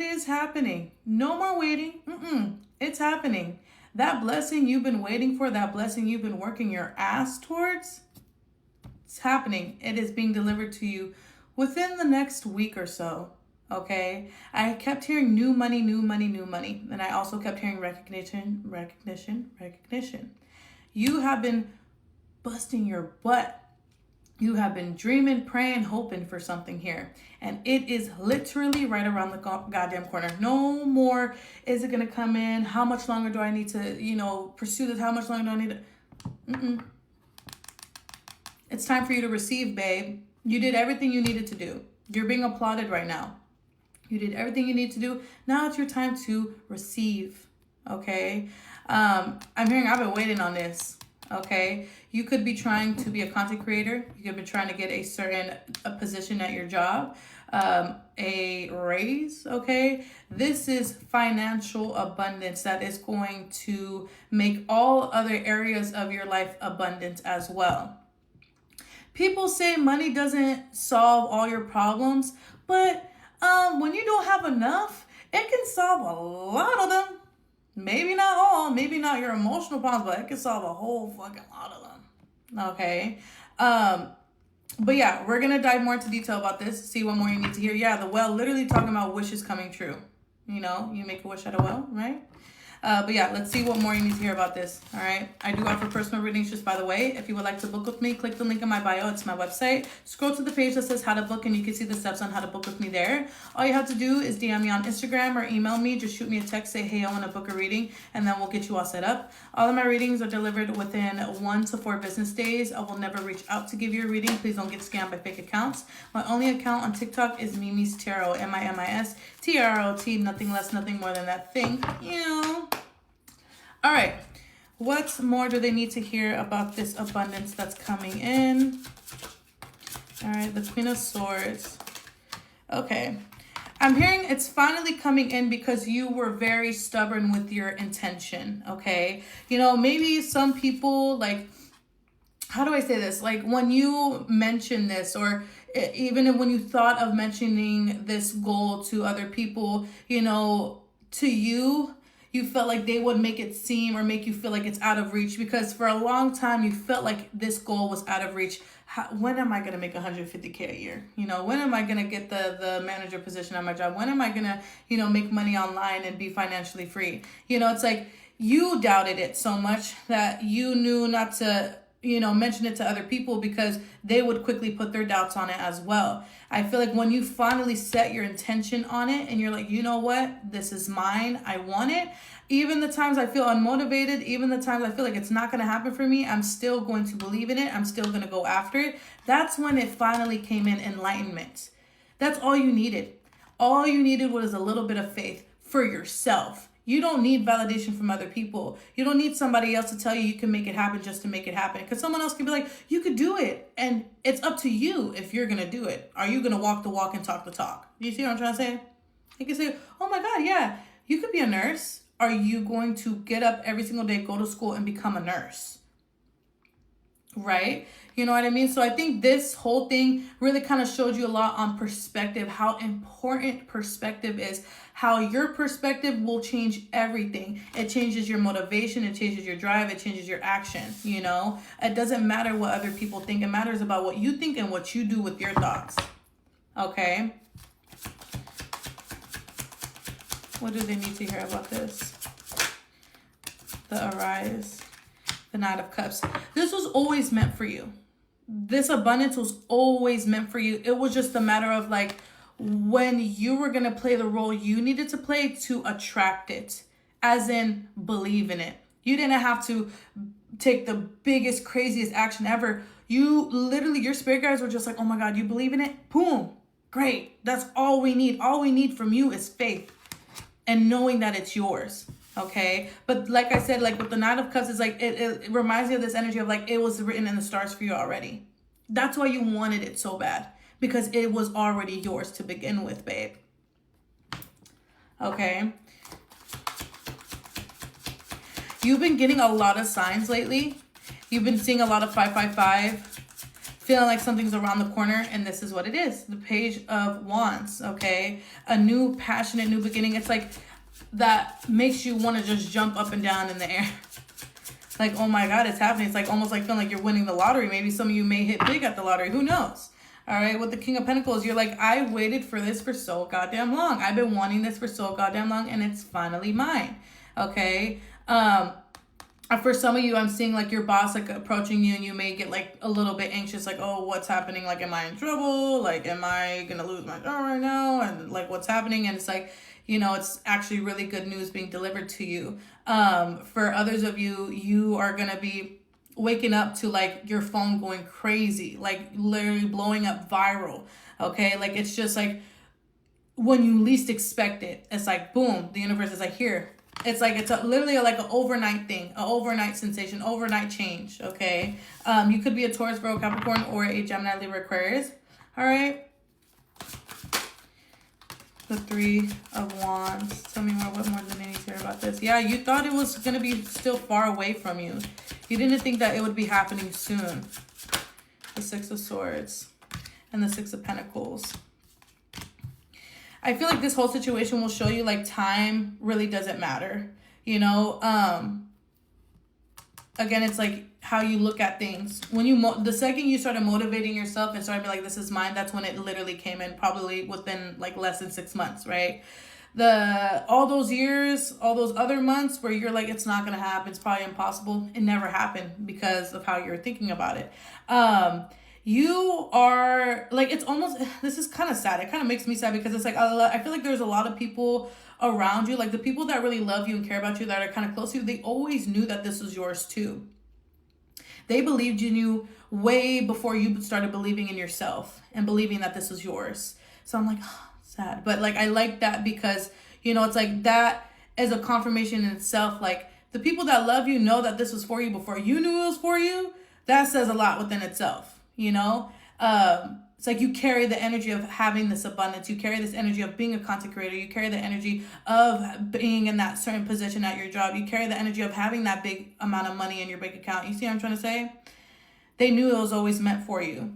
it is happening. No more waiting. It's happening. That blessing you've been waiting for, that blessing you've been working your ass towards, it's happening. It is being delivered to you within the next week or so. Okay. I kept hearing new money, new money, new money. And I also kept hearing recognition, recognition, recognition. You have been busting your butt. You have been dreaming, praying, hoping for something here. And it is literally right around the goddamn corner. No more, is it going to come in? How much longer do I need to, pursue this? How much longer do I need to? It's time for you to receive, babe. You did everything you needed to do. You're being applauded right now. You did everything you need to do. Now it's your time to receive, okay? I'm hearing I've been waiting on this. Okay, you could be trying to be a content creator. You could be trying to get a position at your job, a raise. Okay, this is financial abundance that is going to make all other areas of your life abundant as well. People say money doesn't solve all your problems, but when you don't have enough, it can solve a lot of them. Maybe not all, maybe not your emotional problems, but it can solve a whole fucking lot of them. Okay. But yeah, we're going to dive more into detail about this. See what more you need to hear. Yeah, the well, literally talking about wishes coming true. You make a wish at a well, right? But yeah, let's see what more you need to hear about this. All right. I do offer personal readings, just by the way. If you would like to book with me, click the link in my bio. It's my website. Scroll to the page that says how to book, and you can see the steps on how to book with me there. All you have to do is DM me on Instagram or email me. Just shoot me a text, say, hey, I want to book a reading, and then we'll get you all set up. All of my readings are delivered within 1 to 4 business days. I will never reach out to give you a reading. Please don't get scammed by fake accounts. My only account on TikTok is Mimi's Tarot, MIMISTROT, nothing less, nothing more than that. Thank you. All right, what more do they need to hear about this abundance that's coming in? All right, the Queen of Swords. Okay, I'm hearing it's finally coming in because you were very stubborn with your intention, okay? Maybe some people, how do I say this? Like when you mention this, or even when you thought of mentioning this goal to other people, to you felt like they would make it seem or make you feel like it's out of reach, because for a long time you felt like this goal was out of reach. When am I going to make $150K a year? When am I going to get the manager position at my job? When am I going to, make money online and be financially free? It's like you doubted it so much that you knew not to, mention it to other people because they would quickly put their doubts on it as well. I feel like when you finally set your intention on it and you're like, you know what, this is mine, I want it. Even the times I feel unmotivated, even the times I feel like it's not going to happen for me, I'm still going to believe in it. I'm still going to go after it. That's when it finally came in, enlightenment. That's all you needed. All you needed was a little bit of faith for yourself. You don't need validation from other people. You don't need somebody else to tell you can make it happen just to make it happen. Because someone else can be like, you could do it. And it's up to you if you're going to do it. Are you going to walk the walk and talk the talk? You see what I'm trying to say? You can say, oh my God, yeah, you could be a nurse. Are you going to get up every single day, go to school, and become a nurse? Right? You know what I mean? So I think this whole thing really kind of showed you a lot on perspective, how important perspective is, how your perspective will change everything. It changes your motivation, it changes your drive, it changes your action, It doesn't matter what other people think. It matters about what you think and what you do with your thoughts. Okay? What do they need to hear about this? The Arise. The Knight of Cups. This was always meant for you. This abundance was always meant for you. It was just a matter of when you were going to play the role you needed to play to attract it, as in believe in it. You didn't have to take the biggest, craziest action ever. You literally, your spirit guides were just like, oh my God, you believe in it? Boom. Great. That's all we need. All we need from you is faith and knowing that it's yours. Okay. But like I said, with the Knight of Cups, it's it reminds me of this energy of it was written in the stars for you already. That's why you wanted it so bad, because it was already yours to begin with, babe. Okay. You've been getting a lot of signs lately. You've been seeing a lot of 555, feeling like something's around the corner, and this is what it is. The Page of Wands, okay? A new passionate new beginning. It's like that makes you want to just jump up and down in the air. Like, oh my God, it's happening. It's like almost like feeling like you're winning the lottery. Maybe some of you may hit big at the lottery. Who knows? All right, with the King of Pentacles, you're like, I waited for this for so goddamn long. I've been wanting this for so goddamn long, and it's finally mine. Okay? For some of you, I'm seeing like your boss like approaching you, and you may get like a little bit anxious, like, oh, what's happening? Like, am I in trouble? Like, am I gonna lose my job right now? And like, what's happening? And it's like, you know, it's actually really good news being delivered to you. For others of you, you are gonna be waking up to like your phone going crazy, like literally blowing up viral. Okay, like it's just like when you least expect it, it's like boom, the universe is like, here. It's like it's literally like an overnight thing, an overnight sensation, overnight change. Okay, you could be a Taurus, Virgo, Capricorn, or a Gemini, Libra, Aquarius. All right. The Three of Wands. Tell me more. What more do they need to hear about this? Yeah, you thought it was gonna be still far away from you. You didn't think that it would be happening soon. The Six of Swords and the Six of Pentacles. I feel like this whole situation will show you like time really doesn't matter. You know, again, it's like how you look at things. When you the second you started motivating yourself and started to be like, this is mine, that's when it literally came in, probably within like less than 6 months, right? All those years, all those other months where you're like, it's not gonna happen, it's probably impossible, it never happened because of how you're thinking about it. You are like, it's almost, this is kind of sad. It kind of makes me sad because it's like, I feel like there's a lot of people around you, like the people that really love you and care about you, that are kind of close to you, they always knew that this was yours too. They believed in you way before you started believing in yourself and believing that this was yours. So I'm like, oh, sad. But like, I like that because, you know, it's like that is a confirmation in itself. Like the people that love you know that this was for you before you knew it was for you. That says a lot within itself. You know, it's like you carry the energy of having this abundance. You carry this energy of being a content creator. You carry the energy of being in that certain position at your job. You carry the energy of having that big amount of money in your bank account. You see what I'm trying to say? They knew it was always meant for you.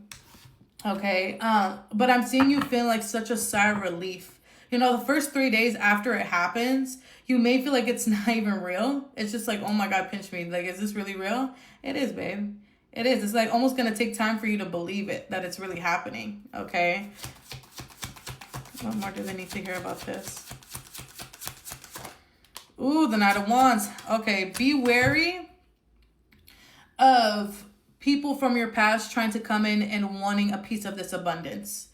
Okay. But I'm seeing you feel like such a sigh of relief. You know, the first 3 days after it happens, you may feel like it's not even real. It's just like, oh my God, pinch me. Like, is this really real? It is, babe. It is. It's like almost going to take time for you to believe it, that it's really happening. Okay. What more do they need to hear about this? Ooh, the Knight of Wands. Okay. Be wary of people from your past trying to come in and wanting a piece of this abundance.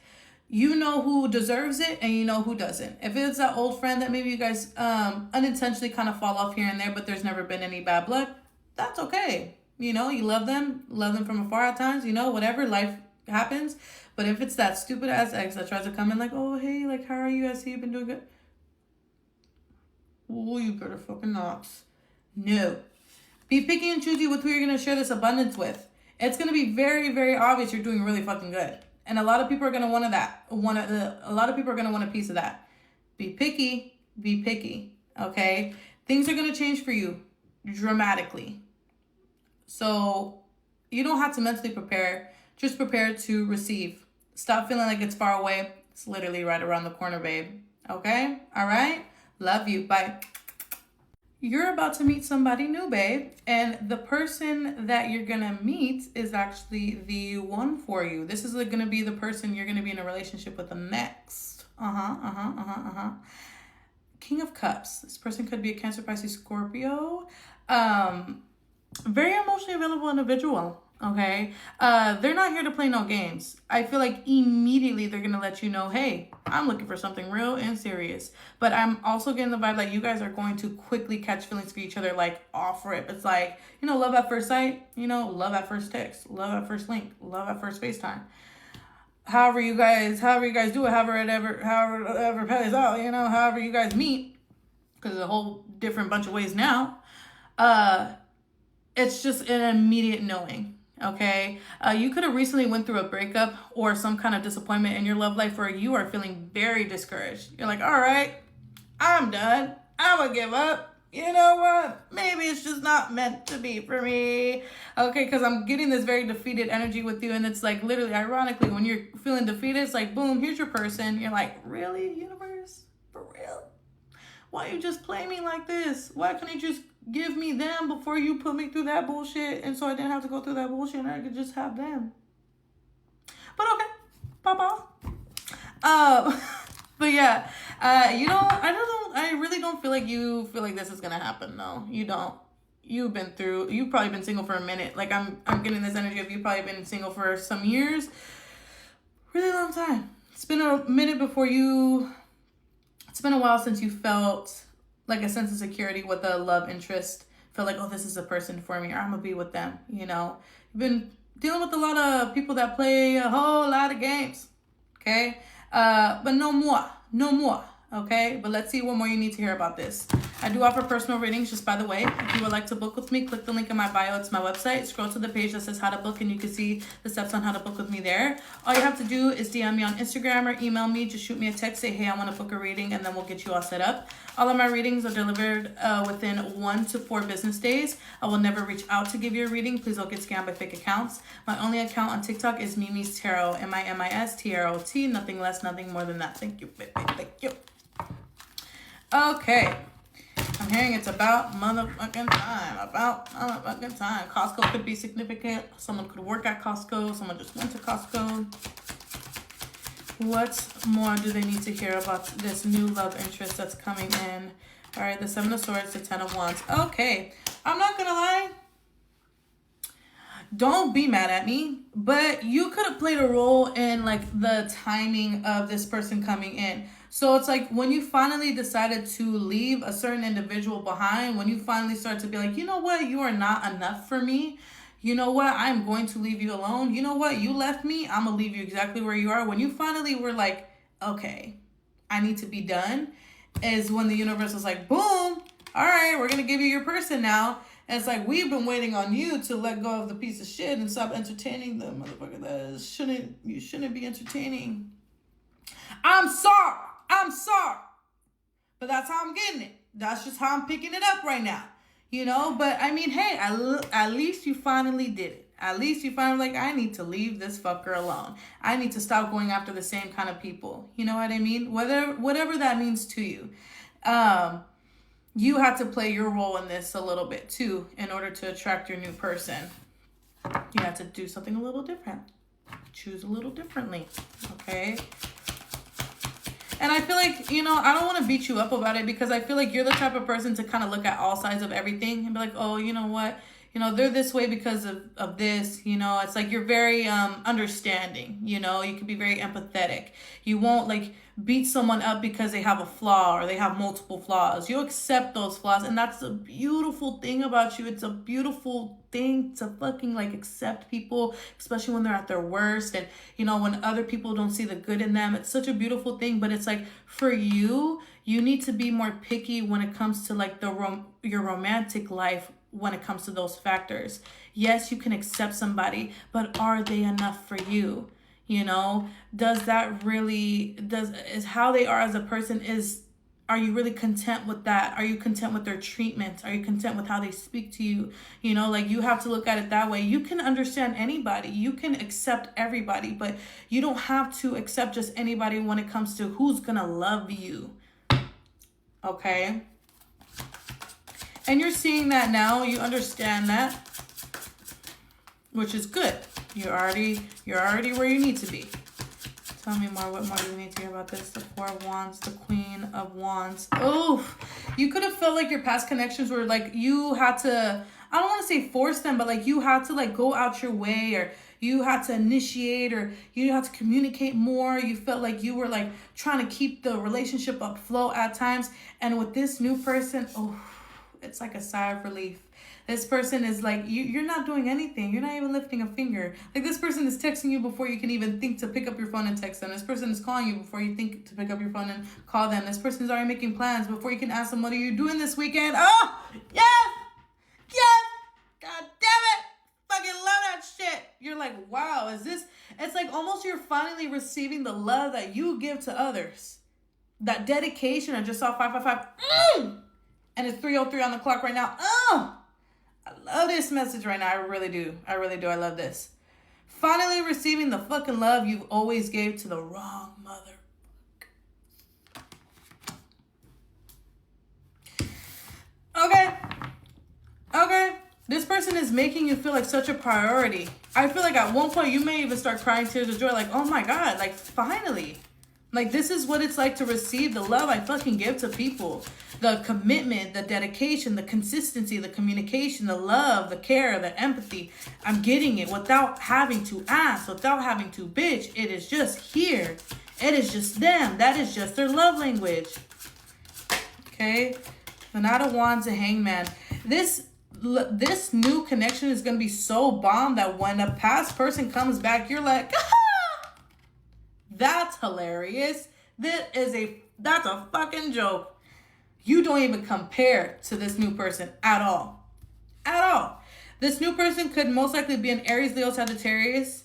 You know who deserves it and you know who doesn't. If it's that old friend that maybe you guys unintentionally kind of fall off here and there, but there's never been any bad blood, that's okay. You know, you love them from afar at times, you know, whatever, life happens. But if it's that stupid ass ex that tries to come in like, oh, hey, like, how are you? I see you've been doing good. Oh, you better fucking not. No. Be picky and choosy with who you're going to share this abundance with. It's going to be very, very obvious you're doing really fucking good. And a lot of people are going to want that. A lot of people are going to want a piece of that. Be picky. Be picky. Okay? Things are going to change for you dramatically. So you don't have to mentally prepare. Just prepare to receive. Stop feeling like it's far away. It's literally right around the corner, babe. Okay? All right? Love you. Bye. You're about to meet somebody new, babe. And the person that you're going to meet is actually the one for you. This is going to be the person you're going to be in a relationship with the next. King of Cups. This person could be a Cancer, Pisces, Scorpio. Very emotionally available individual, okay? They're not here to play no games. I feel like immediately they're going to let you know, hey, I'm looking for something real and serious. But I'm also getting the vibe that you guys are going to quickly catch feelings for each other, like off rip. It's like, you know, love at first sight, you know, love at first text, love at first link, love at first FaceTime. However you guys do it, however it ever plays out, you know, however you guys meet, because there's a whole different bunch of ways now. It's just an immediate knowing, okay? You could have recently went through a breakup or some kind of disappointment in your love life where you are feeling very discouraged. You're like, all right, I'm done. I'm going to give up. you know what? Maybe it's just not meant to be for me. Okay, because I'm getting this very defeated energy with you. And it's like literally, ironically, when you're feeling defeated, it's like, boom, here's your person. You're like, really, universe? For real? Why you just play me like this? Why couldn't you just give me them before you put me through that bullshit? And so I didn't have to go through that bullshit and I could just have them. But okay, pop off. But yeah, I really don't feel like you feel like this is gonna happen. No, you don't. You've probably been single for a minute. Like I'm getting this energy of you probably been single for some years. Really long time. It's been a minute it's been a while since you felt like a sense of security with a love interest. Felt like, oh, this is a person for me, or I'm gonna be with them, You've been dealing with a lot of people that play a whole lot of games. Okay? But no more. Okay? But let's see what more you need to hear about this. I do offer personal readings, just by the way. If you would like to book with me, click the link in my bio. It's my website. Scroll to the page that says how to book, and you can see the steps on how to book with me there. All you have to do is DM me on Instagram or email me. Just shoot me a text, say, hey, I want to book a reading, and then we'll get you all set up. All of my readings are delivered within 1 to 4 business days. I will never reach out to give you a reading. Please don't get scammed by fake accounts. My only account on TikTok is Mimi's Tarot, MIMISTROT. Nothing less, nothing more than that. Thank you, baby. Thank you. Okay. I'm hearing it's about motherfucking time. Costco could be significant. Someone could work at Costco. Someone just went to Costco. What more do they need to hear about this new love interest that's coming in? All right, the 7 of Swords, the 10 of Wands. Okay, I'm not gonna lie. Don't be mad at me, but you could have played a role in like the timing of this person coming in. So it's like when you finally decided to leave a certain individual behind, when you finally start to be like, you know what, you are not enough for me. You know what, I'm going to leave you alone. You know what, you left me, I'm going to leave you exactly where you are. When you finally were like, okay, I need to be done, is when the universe was like, boom, all right, we're going to give you your person now. And it's like, we've been waiting on you to let go of the piece of shit and stop entertaining the motherfucker that you shouldn't be entertaining. I'm sorry. But that's how I'm getting it. That's just how I'm picking it up right now. But I mean, hey, at least you finally did it. At least you finally I need to leave this fucker alone. I need to stop going after the same kind of people. You know what I mean? Whatever that means to you. You have to play your role in this a little bit too in order to attract your new person. You have to do something a little different. Choose a little differently. Okay? And I feel like, I don't want to beat you up about it because I feel like you're the type of person to kind of look at all sides of everything and be like, oh, you know what? They're this way because of this, it's like you're very understanding, you can be very empathetic. You won't like beat someone up because they have a flaw or they have multiple flaws. You accept those flaws, and that's the beautiful thing about you. It's a beautiful thing to fucking like accept people, especially when they're at their worst, and when other people don't see the good in them. It's such a beautiful thing. But it's like for you need to be more picky when it comes to like your romantic life. When it comes to those factors, yes, you can accept somebody, but are they enough for you? Does that really is how they are as a person? Are you really content with that? Are you content with their treatment? Are you content with how they speak to you? Like you have to look at it that way. You can understand anybody, you can accept everybody, but you don't have to accept just anybody when it comes to who's gonna love you. Okay? And you're seeing that now. You understand that, which is good. You're already where you need to be. Tell me more. What more do you need to hear about this? The 4 of Wands, the Queen of Wands. Oh, you could have felt like your past connections were like you had to, I don't want to say force them, but like you had to like go out your way, or you had to initiate, or you had to communicate more. You felt like you were like trying to keep the relationship afloat at times. And with this new person, it's like a sigh of relief. This person is like, you're not doing anything. You're not even lifting a finger. Like this person is texting you before you can even think to pick up your phone and text them. This person is calling you before you think to pick up your phone and call them. This person is already making plans before you can ask them, what are you doing this weekend? Oh, yes! God damn it! Fucking love that shit. You're like, wow, it's like almost you're finally receiving the love that you give to others. That dedication. I just saw 555. And it's 3:03 on the clock right now. Oh, I love this message right now. I really do. I love this. Finally receiving the fucking love you've always gave to the wrong mother. Okay. This person is making you feel like such a priority. I feel like at one point you may even start crying tears of joy. Like, oh my God, like finally. Like, this is what it's like to receive the love I fucking give to people. The commitment, the dedication, the consistency, the communication, the love, the care, the empathy. I'm getting it without having to ask, without having to bitch. It is just here. It is just them. That is just their love language. Okay? The Knight of Wands and Hangman. This new connection is going to be so bomb that when a past person comes back, you're like, ah, that's hilarious. That's a fucking joke. You don't even compare to this new person at all. At all. This new person could most likely be an Aries, Leo, Sagittarius,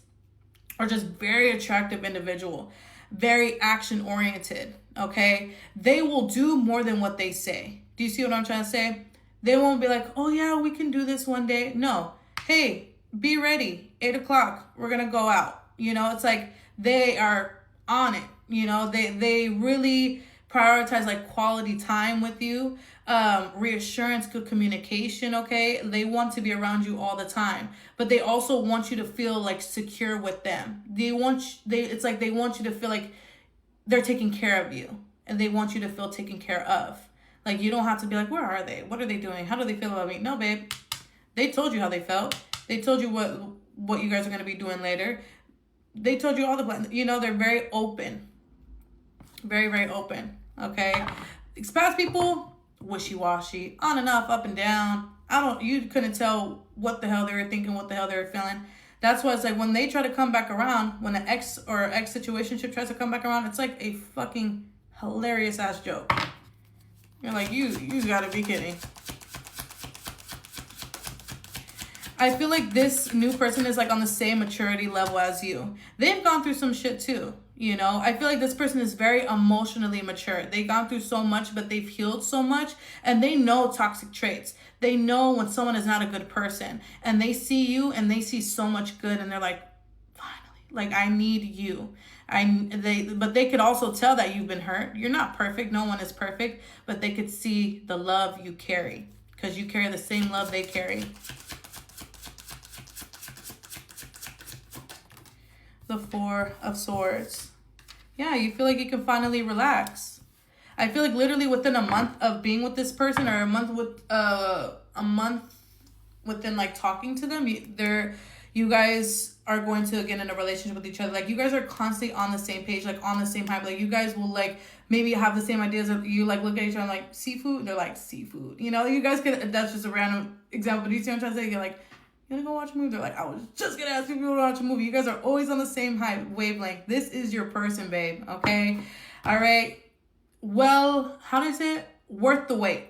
or just very attractive individual. Very action-oriented, okay? They will do more than what they say. Do you see what I'm trying to say? They won't be like, oh yeah, we can do this one day. No. Hey, be ready. 8 o'clock. We're going to go out. You know, it's like they are on it. You know, they really prioritize like quality time with you, reassurance, good communication, okay? They want to be around you all the time, but they also want you to feel like secure with them. It's like they want you to feel like they're taking care of you, and they want you to feel taken care of. Like, you don't have to be like, where are they? What are they doing? How do they feel about me? No, babe. They told you how they felt. They told you what you guys are going to be doing later. They told you all the plans. You know, they're very open. Very, very open. Okay? These past people, wishy-washy, on and off, up and down. You couldn't tell what the hell they were thinking, what the hell they were feeling. That's why it's like when they try to come back around, when an ex or ex situationship tries to come back around, it's like a fucking hilarious ass joke. You're like, you gotta be kidding. I feel like this new person is like on the same maturity level as you. They've gone through some shit too, you know? I feel like this person is very emotionally mature. They've gone through so much, but they've healed so much, and they know toxic traits. They know when someone is not a good person, and they see you and they see so much good, and they're like, finally, like, I need you. But they could also tell that you've been hurt. You're not perfect. No one is perfect, but they could see the love you carry because you carry the same love they carry. The Four of Swords. Yeah, you feel like you can finally relax. I feel like literally within a month of being with this person, or a month within like talking to them, you guys are going to get in a relationship with each other. Like, you guys are constantly on the same page, like on the same hype. Like, you guys will like maybe have the same ideas. Of you like look at each other like seafood. They're like seafood. You know, you guys could. That's just a random example. But you see what I'm trying to say? You're like, you wanna go watch a movie? They're like, I was just gonna ask if you wanna watch a movie. You guys are always on the same hype wavelength. This is your person, babe. Okay, all right. Well, how do I say it? Worth the wait.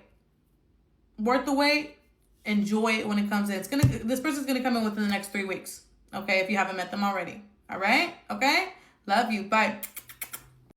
Worth the wait. Enjoy it when it comes in. This person's gonna come in within the next 3 weeks. Okay, if you haven't met them already. All right? Okay? Love you. Bye.